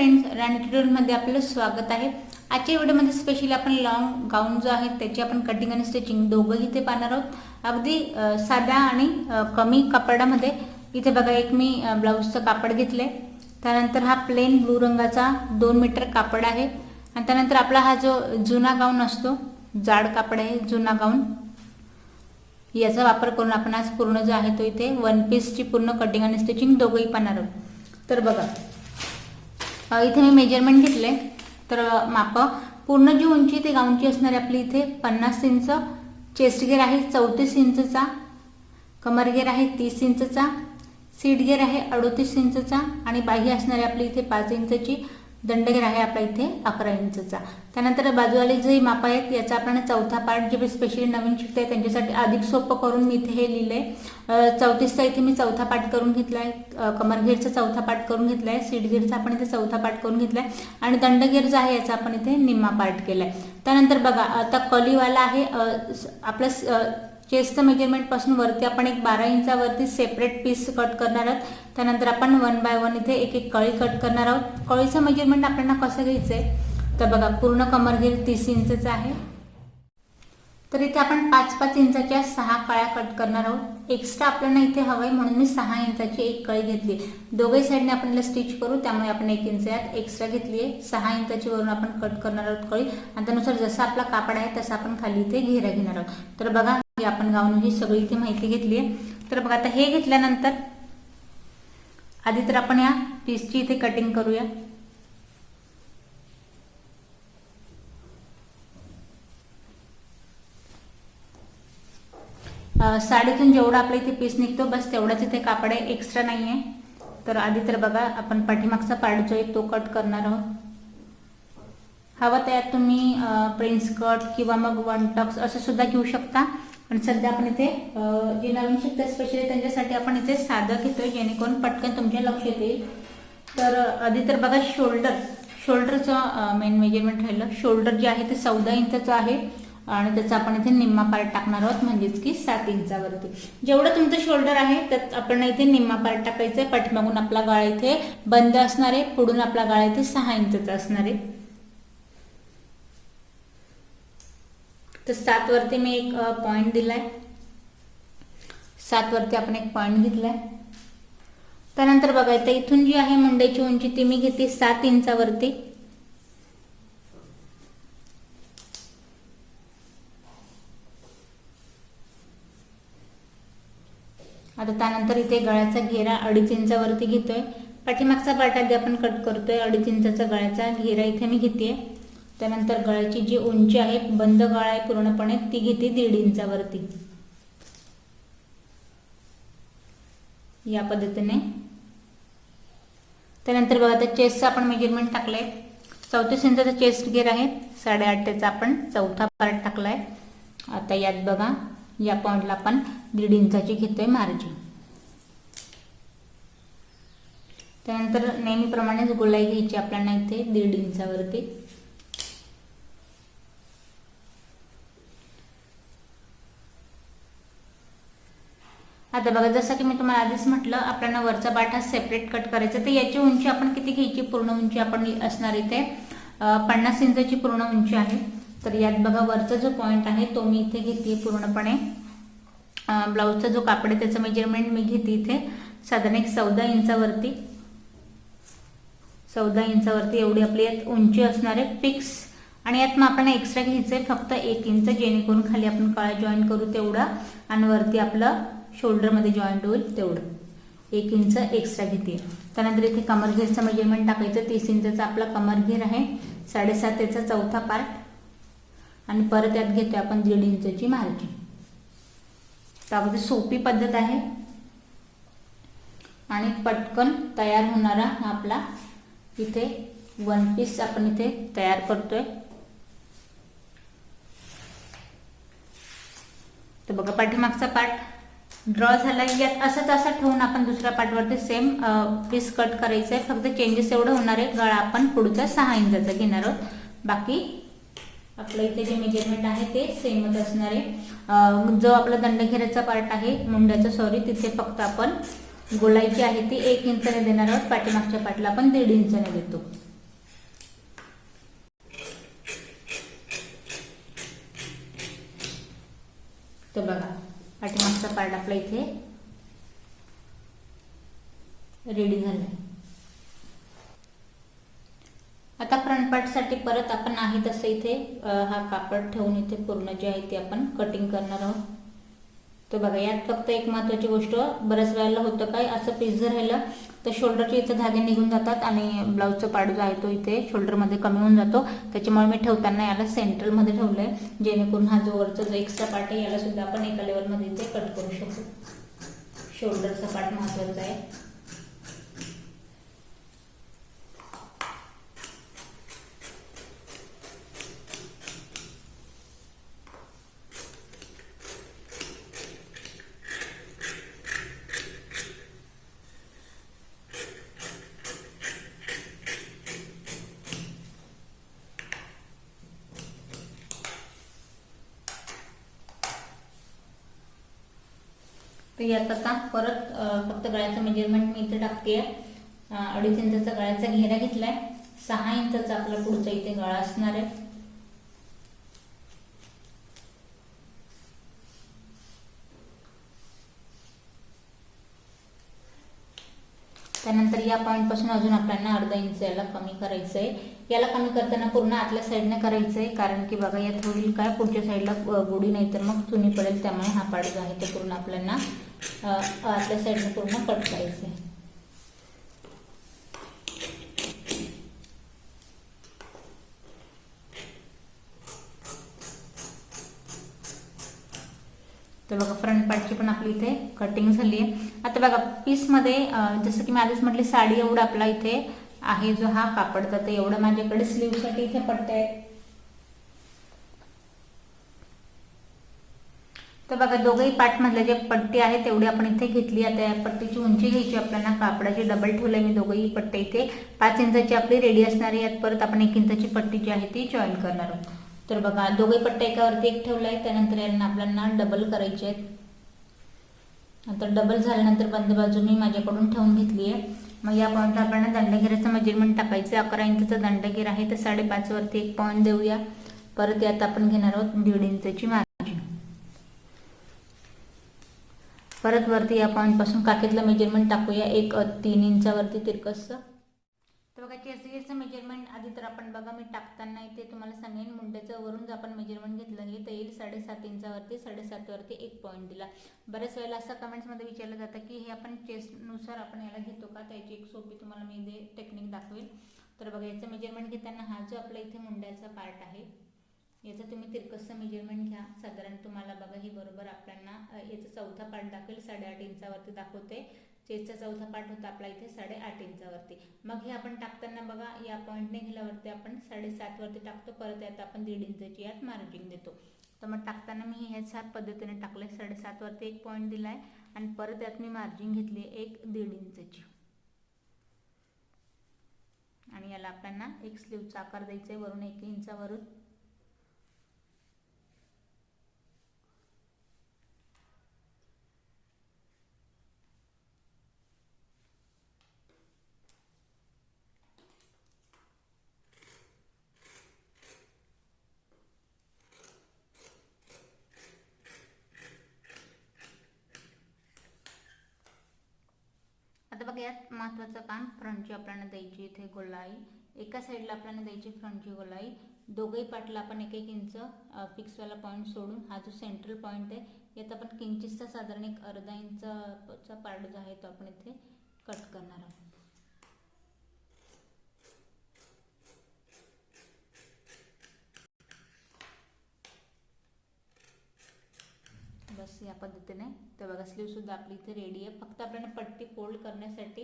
Friends, राणी ट्युटोरियलमध्ये आपलं स्वागत आहे। आजच्या व्हिडिओमध्ये स्पेशली आपण लॉंग गाऊन जो आहे त्याची आपण कटिंग आणि स्टिचिंग दोघंही इथे पाहणार आहोत। अगदी साध्या आणि कमी कापडामध्ये। इथे बघा, एक मी ब्लाउजचं कापड घेतले, त्यानंतर हा प्लेन ब्लू रंगाचा 2 मीटर कापड आहे आणि त्यानंतर आपला हा जो जुना गाऊन असतो, जाड कापड आहे, जुना गाऊन, याचा वापर करून आपण आज पूर्ण जो आहे तो इथे वन पीसची पूर्ण कटिंग आणि स्टिचिंग दोघंही पाहणार आहोत। तर बघा, इथे मी मेजरमेंट घेतले, तर माप पूर्ण जी उंची ते गाऊनची असणार आपली इथे 50 इंच, चेस्ट घेर आहे 34 इंचचा, कमर घेर आहे 30 इंचचा, सीट घेर आहे 38 इंचचा आणि बाह्य असणारी आपली इथे 5 इंचची, दंडघेर आहे आपला इथे 11 इंचचा। त्यानंतर बाजूवाले जे माप आहेत याचा आपण चौथा पार्ट, जे स्पेशली नवीन शिकताय त्यांच्यासाठी अधिक सोपं करून मी इथे हे लिहिलंय। 34चा इथे मी चौथा पार्ट करून घेतलाय, कमर घेरचा चौथा पार्ट करून घेतलाय, सीट घेरचा आपण इथे चौथा पार्ट करून घेतलाय आणि दंडघेर जो आहे याचा आपण इथे निम्मा पार्ट केलाय। त्यानंतर बघा, आता कलीवाला आहे आपलं चेस्टचं मेजरमेंट पासून वरती आपण एक 12 इंचावरती सेपरेट पीस कट करणार आहोत। त्यानंतर आपण 1 बाय 1 इथे एक एक कळी कट करणार आहोत। कळीचं मेजरमेंट आपल्याला कसं घ्यायचंय, तर बघा, पूर्ण कमर घेर 30 इंचचा आहे, तर इथे आपण 5-5 इंचाच्या 6 कळ्या कट करणार आहोत। एक्स्ट्रा आपल्याला इथे हवंय म्हणून मी 6 इंचाची एक कळी घेतली। दोघे साईडने आपण स्टिच करू, त्यामुळे आपण 1 इंच यात एक्स्ट्रा घेतली आहे। 6 इंचाची वरून आपण कट करणार आहोत कळी आणि त्यानुसार जसं आपला कापड आहे तसं आपण खाली इथे घेरा घेणार आहोत। तर बघा, आपण गाऊन ही सगळी इथे माहिती घेतली आहे। तर बघा, आता हे घेतल्यानंतर आधी तर आपण या पीसची इथे कटिंग करूया। साडीतून जेवढा आपल्या इथे पीस निघतो बस तेवढाच इथे कापड आहे, एक्स्ट्रा नाही आहे। तर आधी तर बघा, आपण पाठीमागचा पार्ट जो आहे तो कट करणार आहोत। हवं त्यात तुम्ही प्रिन्स कट किंवा मग वन टक्स असं सुद्धा घेऊ शकता, पण सध्या आपण इथे जे नवीन शिकतात स्पेशली त्यांच्यासाठी आपण इथे साधं घेतोय, जेणेकरून पटकन तुमच्या लक्षात येईल। तर आधी तर बघा, शोल्डरचं मेन मेजरमेंट राहिलं। शोल्डर जे आहे ते 14 इंचचं आहे आणि त्याचा आपण इथे निम्मा पार्ट टाकणार आहोत, म्हणजेच की 7 इंचावरती। जेवढं तुमचं शोल्डर आहे त्यात आपण इथे निम्मा पार्ट टाकायचं आहे। पाठीमागून आपला गळा इथे बंद असणार आहे, पुढून आपला गळा इथे 6 इंचचा असणार आहे। तर 7 वरती मी एक पॉइंट दिलाय, 7 वरती आपण एक पॉइंट घेतलाय। त्यानंतर बघा, इथे इथून जी आहे मुंड्याची उंची ती मी घेते 7 इंचावरती। आता त्यानंतर इथे गळ्याचा घेरा 2.5 इंचावरती घेतोय। पाठीमागचा पार्ट आधी आपण कट करतोय, 2.5 इंचाचा गळ्याचा घेरा इथे मी घेते। त्यानंतर गळ्याची जी उंची आहे, बंद गळा आहे पूर्णपणे, ती घेते 1.5 इंचावरती, या पद्धतीने। त्यानंतर बघा, आता चेस्टचं आपण मेजरमेंट टाकलंय, 34 इंचाचा चेस्ट घेर आहे, 8.5 त्याचा आपण चौथा पार्ट टाकलाय। आता यात बघा, या पॉइंटला आपण 1.5 इंचाची घेतोय मार्जिन। त्यानंतर नेहमीप्रमाणेच गोलाई घ्यायची आपल्याला इथे 1.5 इंचावरती। आता बघा, जसं की मी तुम्हाला आधीच म्हटलं, आपल्याला वरचा पार्ट हा सेपरेट कट करायचा, तर याची उंची आपण किती घ्यायची, पूर्ण उंची आपण असणार इथे 50 इंचाची पूर्ण उंची आहे। तर यात बघा, वरचा जो पॉइंट आहे तो मी इथे घेते पूर्णपणे। ब्लाउजचा जो कापड आहे त्याचं मेजरमेंट मी घेते इथे साधारण एक 14 इंचावरती, 14 इंचावरती एवढी आपली यात उंची असणार आहे फिक्स। आणि यात मग आपण एक्स्ट्रा घ्यायचंय फक्त 1 इंच, जेणेकरून खाली आपण कळा जॉईन करू तेवढा आणि वरती आपलं शोल्डरमध्ये जॉईंट होईल तेवढं 1 इंच एक्स्ट्रा घेते। त्यानंतर इथे कमर घेरचं मेजरमेंट टाकायचं, 30 इंचाचा आपला कमर घेर आहे, 7.5 त्याचा चौथा पार्ट आणि परत यात घेतोय आपण 1.5 इंचची मार्जिन। त्यामध्ये सोपी पद्धत आहे आणि पटकन तयार होणारा आपला इथे वन पीस आपण इथे तयार करतोय। तर बघा, पाठीमागचा पार्ट ड्रॉ झाला, यात असं ठेवून आपण दुसऱ्या पार्टवरती सेम पीस कट करायचं आहे। फक्त चेंजेस एवढं होणार आहे, गळा आपण पुढचा 6 इंचाचा घेणार आहोत, बाकी आपलं इथे जे मेजरमेंट आहे ते सेमच असणार आहे। जो आपला दंडघेराचा पार्ट आहे मुंड्याचा, तिथे फक्त आपण गोलाई जी आहे ती 1 इंचाने देणार आहोत, पाठीमागच्या पार्टला आपण 1.5 इंचाने देतो। तर बघा पाठीमागचा पार्ट आपला इथे रेडी झालाय. आता फ्रंट पार्टसाठी परत आपण आहे तसं इथे हा कापड ठेवून इथे पूर्ण जे आहे ते आपण कटिंग करणार आहोत. तर बघा यात फक्त एक महत्त्वाची गोष्ट, बऱ्याच वेळेला होतं काय, असं पीस जर राहिलं तर शोल्डरचे इथे धागे निघून जातात आणि ब्लाऊजचा पार्ट जो आहे तो इथे शोल्डरमध्ये कमी होऊन जातो. त्याच्यामुळे मी ठेवताना याला सेंट्रलमध्ये ठेवलं आहे, जेणेकरून हा जो वरचा जो एक्स्ट्रा पार्ट आहे याला सुद्धा आपण एका लेवलमध्ये इथे कट करू शकतो. शोल्डरचा पार्ट महत्त्वाचा आहे. तर यात आता परत फक्त गळ्याचं मेजरमेंट मी इथे टाकते. 2.5 इंचाचा गळ्याचा घेरा घेतलाय. 6 इंचाचा आपला पुढचा इथे गळा असणार आहे. त्यानंतर या पॉईंट पासून अजून आपल्याला अर्धा इंच याला कमी करायचं आहे. याला कमी करताना पूर्ण आतल्या साईडने करायचं आहे, कारण की बघा यात होईल काय, पुढच्या साईडला गोडी नाही तर मग चुनी पडेल. त्यामुळे हा पार्ट जो आहे तो पूर्ण आपल्याला आतल्या साईडने पूर्ण कट करायचं आहे. तर बघा फ्रंट पार्टची पण आपली इथे कटिंग झाली आहे. आता बघा पीसमध्ये जसं की मी आधीच म्हटले साडी एवढा आपला इथे आहे जो हा कापडचा, तर एवढं माझ्याकडे स्लीवसाठी इथे पट्ट्या आहेत. तर बघा दोघंही पार्टमधले जे पट्टी आहे तेवढी आपण इथे घेतली. आता या पट्टीची उंची घ्यायची आपल्याला. कापडाची डबल ठेवलंय मी दोघंही पट्टे इथे. 5 इंचाची आपली रेडी असणार आहे. यात परत आपण 1 इंचाची पट्टी जी आहे ती जॉईन करणार आहोत. तर बघा दोघे पट्टे एकावरती एक ठेवलाय. त्यानंतर यांना आपल्याला डबल करायचे आहेत. नंतर डबल झाल्यानंतर बंद बाजू मी माझ्याकडून ठेवून घेतली आहे. मग या पॉईंटला आपल्याला दंडघेराचं मेजरमेंट टाकायचं. 11 इंचाचा दंडघेर आहे तर 5.5 वरती एक पॉईंट देऊया. परत यात आपण घेणार आहोत 1.5 इंचाची मार्जिन. परत वरती या पॉईंट पासून काखेतलं मेजरमेंट टाकूया 3 इंचावरती तिरकसचं. तर बघा चेस्टचं मेजरमेंट आधी तर आपण बघा मी टाकताना इथे तुम्हाला सांगेन, मुंड्याचं वरून जर आपण मेजरमेंट घेतलं हे तर येईल 7.5 इंचावरती. 7.5 वरती एक पॉईंट दिला. बऱ्याच वेळेला असं कमेंट्समध्ये विचारलं जातं की हे आपण चेस्टनुसार आपण याला घेतो का, त्याची एक सोपी तुम्हाला मी इथे टेक्निक दाखवेल. तर बघा याचं मेजरमेंट घेताना हा जो आपला इथे मुंड्याचा पार्ट आहे याचं तुम्ही तिरकसचं मेजरमेंट घ्या. साधारण तुम्हाला बघा ही बरोबर आपल्याला याचा चौथा पार्ट दाखवेल. 8.5 इंचावरती दाखवते. चेस्टचा चौथा पार्ट होता आपला इथे 8.5 इंचावरती. मग हे आपण टाकताना बघा या पॉईंटने गेल्यावरती आपण 7.5 वरती टाकतो. परत यात आपण 1.5 इंचाची यात मार्जिन देतो. तर मग टाकताना मी ह्याच पद्धतीने टाकले. 7.5 वरती एक पॉईंट दिलाय आणि परत यात मी मार्जिन घेतली 1.5 इंचाची. आणि याला आपल्याला एक स्लीवचा आकार द्यायचा आहे वरून 1 इंचावरून. आता बघा यात महत्त्वाचं काम, फ्रंटची आपल्याला द्यायची इथे गोलाई. एका साईडला आपल्याला द्यायची फ्रंटची गोलाई. दोघंही पार्टला आपण 1-1 इंच फिक्सवाला पॉईंट सोडून हा जो सेंट्रल पॉईंट आहे यात आपण किंचितचा साधारण एक अर्धा इंचचा पार्ट जो आहे तो आपण इथे कट करणार आहोत. बस या पद्धतीने. तर बघा स्लीवसुद्धा आपली इथे रेडी आहे. फक्त आपल्याला पट्टी फोल्ड करण्यासाठी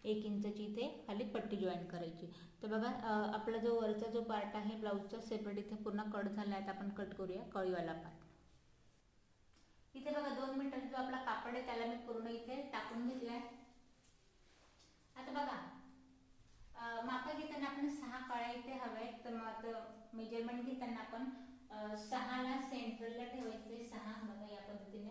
1 इंचाची इथे खाली पट्टी जॉईन करायची. तर बघा आपला जो वरचा जो पार्ट आहे ब्लाऊजचा सेपरेट इथे पूर्ण कट झाला आहे. आपण कट करूया कळीवाला पार्ट. इथे बघा 2 मीटर जो आपला कापड आहे त्याला मी पूर्ण इथे टाकून घेतलाय. आता बघा मापा घेताना आपण 6 कळ्या इथे हव्या. तर मग मेजरमेंट घेताना आपण 6ला सेंट्रलला ठेवायचे. 6 बघा या पद्धतीने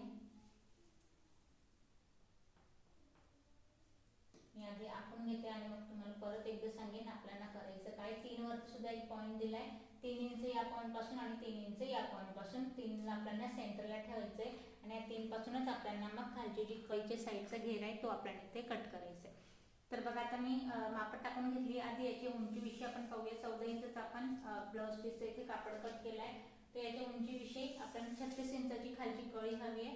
मी आधी आखून घेते आणि मग तुम्हाला परत एकदा सांगेन आपल्याला करायचं काय. 3 वरती सुद्धा एक पॉईंट दिलाय 3 इंच या पॉईंट पासून आणि 3 इंच या पॉईंट पासून 3 आपल्याला सेंटरला ठेवायचं आहे आणि या 3 पासूनच आपल्याला मग खालची जी कळीच्या साईडचा घेर आहे तो आपल्याला इथे कट करायचा आहे. तर बघा आता मी माप टाकून घेतली. आधी याची उंचीविषयी आपण पाहूया. 14 इंचचा आपण ब्लाउज पीसचा इथे कापड कट केलाय. तर याच्या उंचीविषयी आपल्याला 36 इंचाची खालची कळी हवी आहे.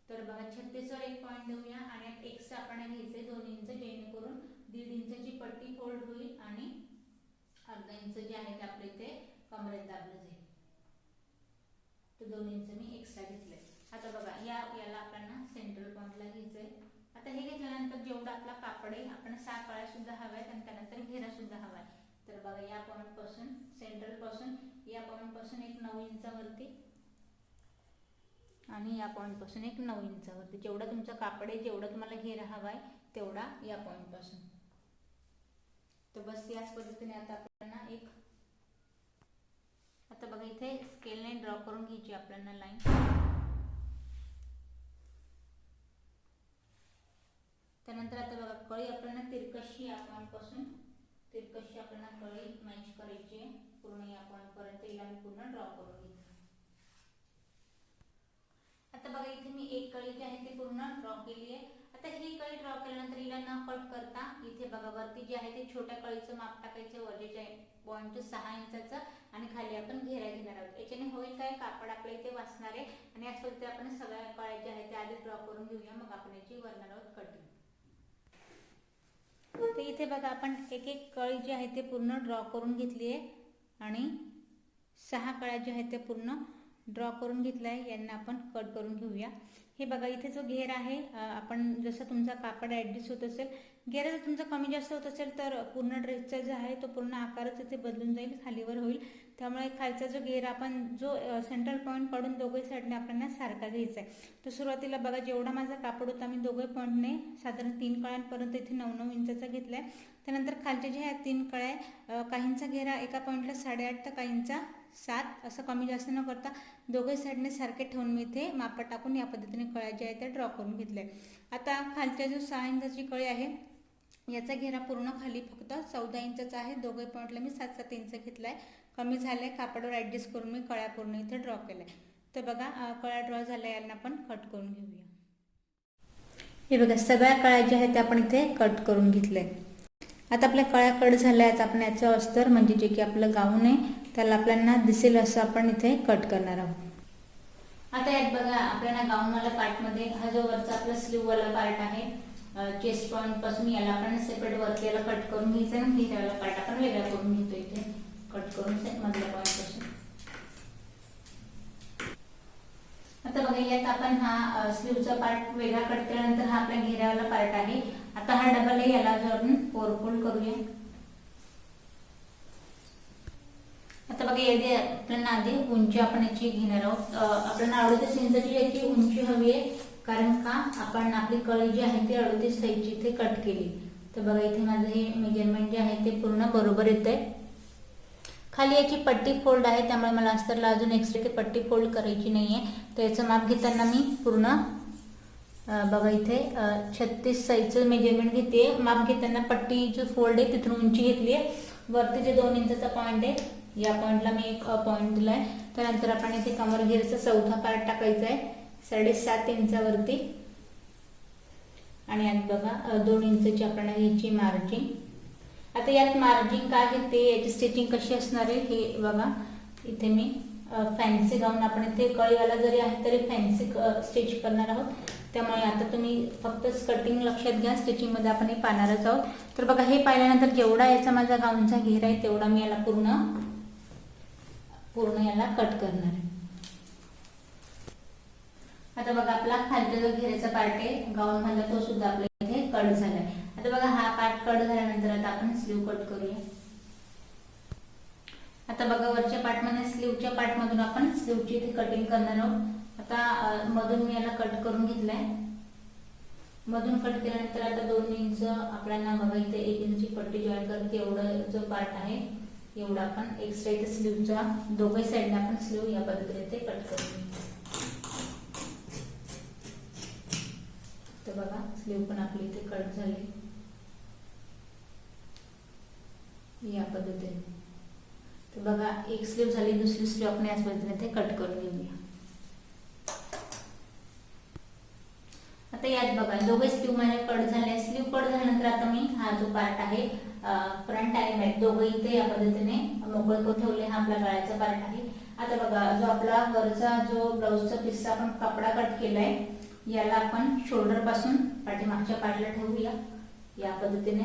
तर बघा 36 वर एक पॉईंट देऊया आणि एक्स्ट्रा आपण घ्यायचे 2 इंच, जेणेकरून 1.5 इंचाची पट्टी फोल्ड होईल आणि अर्धा इंच जे आहे ते आपल्या इथे कमरेत दाबलं जाईल. तर 2 इंच मी एक्स्ट्रा घेतले. आता बघा याला आपल्याला सेंट्रल पॉइंटला घ्यायचंय. आता हे घेतल्यानंतर जेवढा आपला कापड आहे आपण 6 कळ्या सुद्धा हव्यात आणि त्यानंतर घेरा सुद्धा हवाय. तर बघा या पॉइंट पासून सेंट्रल पासून या पॉइंट पासून एक 9 इंचावरती आणि या पॉइंट पासून एक 9 इंचावरती जेवढा तुमचा कापड आहे, जेवढा तुम्हाला घेरा हवाय तेवढा या पॉइंट पासून. तर बस याच पद्धतीने आता आपल्याला एक आता बघा इथे स्केलने ड्रॉ करून घ्यायची आपल्याला लाईन. त्यानंतर आता बघा कळी आपल्याला तिरकशी या पॉइंट पासून तिरकशी आपल्याला कळी मॅच करायची आहे पूर्ण या पॉइंट पर्यंत. हिला मी पूर्ण ड्रॉ करून घेते. आता बघा इथे मी एक कळी जी आहे ती पूर्ण ड्रॉ केली आहे. आता ही कळी ड्रॉ केल्यानंतर हिला न कट करता इथे बघा वरती जे आहे ते छोट्या कळीचं माप टाकायचं वरच्या पॉइंट 6 इंचाचं आणि खाली आपण घेरा घेणार आहोत. याच्याने होईल काय, कापड आपल्या इथे वाचणार आहे आणि याच पद्धतीने आपण सगळ्या कळ्या ज्या आहेत त्या आधी ड्रॉ करून घेऊया, मग आपण याची करणार आहोत कटिंग. तर इथे बघा आपण एक एक कळी जी आहे ते पूर्ण ड्रॉ करून घेतली आहे आणि 6 कळ्या ज्या आहेत त्या पूर्ण ड्रॉ करून घेतलाय. यांना आपण कट करून घेऊया. हे बघा इथे जो घेर आहे आपण जसं तुमचा कापड ॲडजस्ट होत असेल, घेर जर तुमचा कमी जास्त होत असेल तर पूर्ण ड्रेसचा जो आहे तो पूर्ण आकारच इथे बदलून जाईल, खालीवर होईल. त्यामुळे खालचा जो घेर आपण जो सेंट्रल पॉईंट काढून दोघे साईडने आपल्याला सारखा घ्यायचा आहे. तर सुरुवातीला बघा जेवढा माझा कापड होता मी दोघे पॉईंटने साधारण 3 कळ्यांपर्यंत इथे 9-9 इंचाचा घेतला आहे. त्यानंतर खालच्या ज्या ह्या 3 कळ्या काहींचा घेरा एका पॉईंटला 8.5 तर काहींचा 7 असं कमी जास्त न करता दोघे साईडने सारखे ठेवून मी इथे माप टाकून या पद्धतीने कळ्या ज्या आहेत त्या ड्रॉ करून घेतल्या. आता खालच्या जो 6 इंचाची कळी आहे याचा घेरा पूर्ण खाली फक्त 14 इंचाचा आहे. दोघे पॉईंटला मी 7-7 इंच घेतलाय. कमी झालंय, कापडावर ॲडजस्ट करून मी कळ्या पूर्ण इथे ड्रॉ केल्या. तर बघा कळ्या ड्रॉ झाल्या, यांना आपण कट करून घेऊया. हे बघा सगळ्या कळ्या ज्या आहेत त्या आपण इथे कट करून घेतल्या. आता आपल्या कळ्या कट झाल्या आहेत. आपण याचं अस्तर म्हणजे जे की आपलं गाऊन आहे त्याला आपल्याला दिसेल असं आपण इथे कट करणार आहोत. आता यात बघा आपल्याला गाऊनवाला पार्टमध्ये हा जो वरचा आपला स्लीववाला पार्ट आहे चेस्ट पॉईंट पासून याला आपण सेपरेट वरती याला कट करून घ्यायचं आणि घेरावाला पार्ट आपण वेगळा करून घेतो इथे कट करून मधल्या पॉईंट पासून. आता बघा यात आपण हा स्लीवचा पार्ट वेगळा कट केल्यानंतर हा आपला घेरावाला पार्ट आहे. आता हा डबल आहे, याला जो आपण 4 फोल्ड करूया. आता बघा यादी आपल्याला आधी उंची आपण याची घेणार आहोत. आपल्याला 38 इंचाची याची उंची हवी आहे, कारण का आपण आपली कळी जी आहे ती 38 साईजची इथे कट केली. तर बघा इथे माझं हे मेजरमेंट जे आहे ते पूर्ण बरोबर येत आहे. खाली याची पट्टी फोल्ड आहे, त्यामुळे मला अस्तरला अजून एक्स्ट्रा पट्टी फोल्ड करायची नाही आहे. तर याचं माप घेताना मी पूर्ण बघा इथे 36 साईजचं मेजरमेंट घेते. माप घेताना पट्टी जो फोल्ड आहे तिथून उंची घेतली आहे. वरती जे 2 इंचाचा पॉईंट आहे या पॉईंटला मी एक पॉईंट दिला आहे. त्यानंतर आपण इथे कमर घेरचा चौथा पार्ट टाकायचा आहे 7.5 इंचावरती आणि यात बघा 2 इंचची आपल्याला घ्यायची मार्जिन. आता यात मार्जिन काय घेते, याची स्टिचिंग कशी असणार आहे हे बघा. इथे मी फॅन्सी गाऊन आपण इथे कळीवाला जरी आहे तरी फॅन्सी स्टिच करणार आहोत, त्यामुळे आता तुम्ही फक्त कटिंग लक्षात घ्या, स्टिचिंगमध्ये आपण हे पाहणारच आहोत. तर बघा हे पाहिल्यानंतर जेवढा याचा माझा गाऊनचा घेर आहे तेवढा मी याला पूर्ण याला कट करणार आहे. आता बघा आपला खालचा जो घेराचा पार्ट आहे गाऊन मधला तो सुद्धा आपल्या इथे कट झालाय. आता बघा हा पार्ट कट झाल्यानंतर आता आपण स्लीव कट करूया. आता बघा वरच्या पार्टमध्ये स्लीवच्या पार्टमधून आपण स्लीवची इथे कटिंग करणार आहोत. आता मधून मी याला कट करून घेतलाय. मधून कट केल्यानंतर आता 2 इंच आपल्याला बघा इथे 1 इंचची पट्टी जॉईन करते. एवढं जो पार्ट आहे एवढा आपण एक्स्ट्रा इथे स्लीवचा दोघे साईडला आपण स्लीव या पद्धतीने ते कट करून घेऊ. तर बघा स्लीव पण आपली इथे कट झाली या पद्धतीने. तर बघा एक स्लीव झाली, दुसरी स्लीव आपण याच पद्धतीने ते कट करून घेऊया. आता यात बघा दोघे स्लीव माझे कट झाले. स्लीव कट झाल्यानंतर आता मी हा जो पार्ट आहे फ्रंट आणि बॅक दोघे इथे या पद्धतीने मोकळे करून ठेवले. हा आपला गळ्याचा पार्ट आहे. आता बघा जो आपला वरचा जो ब्लाऊजचा पिस्सा आपण कपडा कट केलाय याला आपण शोल्डर पासून पाठीमागच्या पार्टला ठेवूया या पद्धतीने.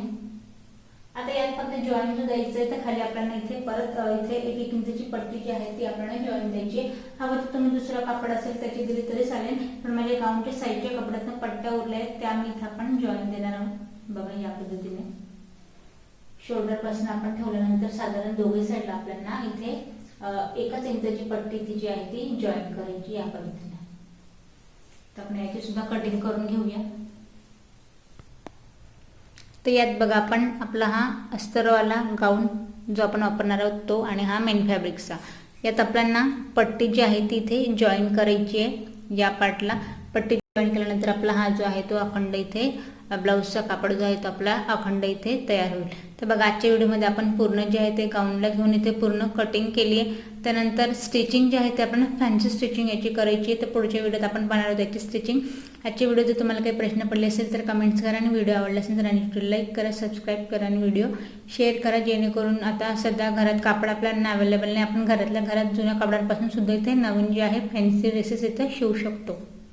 आता यात फक्त जॉईन जो द्यायचं आहे तर खाली आपल्याला इथे परत इथे 1 इंचची पट्टी जी आहे ती आपल्याला जॉईन द्यायची. हवं तर तुम्ही दुसरा कापड असेल त्याची दिली तरी चालेल, पण माझ्या गाऊनच्या साईडच्या कपड्यातून पट्ट्या उरल्या आहेत त्या मी इथे आपण जॉईन देणार आहोत. बघा या पद्धतीने शोल्डर पासून आपण ठेवल्यानंतर साधारण दोघे साईडला आपल्याला इथे 1 इंचची पट्टी ती जी आहे ती जॉईन करायची या पद्धतीने. तर आपण याची सुद्धा कटिंग करून घेऊया. तर यात बघा आपण आपला हा अस्तरवाला गाऊन जो आपण वापरणार आहोत तो आणि हा मेन फॅब्रिकचा यात आपल्याला पट्टी जी आहे ती इथे जॉईन करायची आहे. या पार्टला पट्टी जॉईन केल्यानंतर आपला हा जो आहे तो अखंड इथे ब्लाऊजचा कापड जो आहे तो आपला अखंड इथे तयार होईल. तर बघा आजच्या व्हिडिओमध्ये आपण पूर्ण जे आहे ते गाऊनला घेऊन इथे पूर्ण कटिंग केली आहे. त्यानंतर स्टिचिंग जे आहे ते आपण फॅन्सी स्टिचिंग याची करायची आहे. तर पुढच्या व्हिडिओत आपण पाहणार आहोत याची स्टिचिंग. आजच्या व्हिडिओ जर तुम्हाला काही प्रश्न पडले असेल तर कमेंट्स करा आणि व्हिडिओ आवडला असेल तर आणि लाईक करा, सबस्क्राईब करा आणि व्हिडिओ शेअर करा, जेणेकरून आता सध्या घरात कापड आपल्याला अवेलेबल नाही. आपण घरातल्या घरात जुन्या कापडांपासून सुद्धा इथे नवीन जे आहे फॅन्सी ड्रेसेस इथे शिवू शकतो.